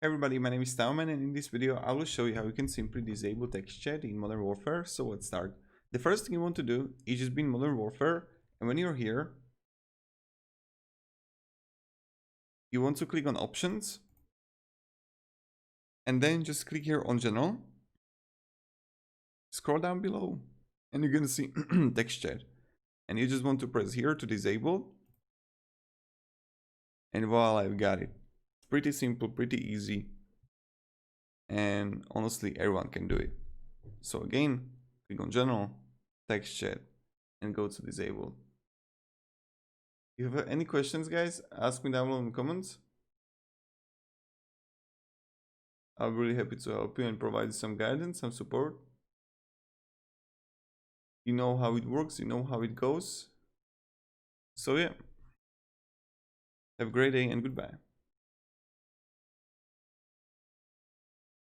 Hey everybody, my name is TaoMan, and in this video I will show you how you can simply disable text chat in Modern Warfare. So let's start. The first thing you want to do is just be in Modern Warfare, and when you're here, you want to click on Options, and then just click here on General. Scroll down below, and you're gonna see text chat, and you just want to press here to disable, and voila, I've got it. Pretty simple, pretty easy, and honestly everyone can do it. So again, click on General, text chat, and go to disable. If you have any questions, guys, ask me down below in the comments. I'll be really happy to help you and provide you some guidance, some support. You know how it works, you know how it goes. So yeah, have a great day and goodbye.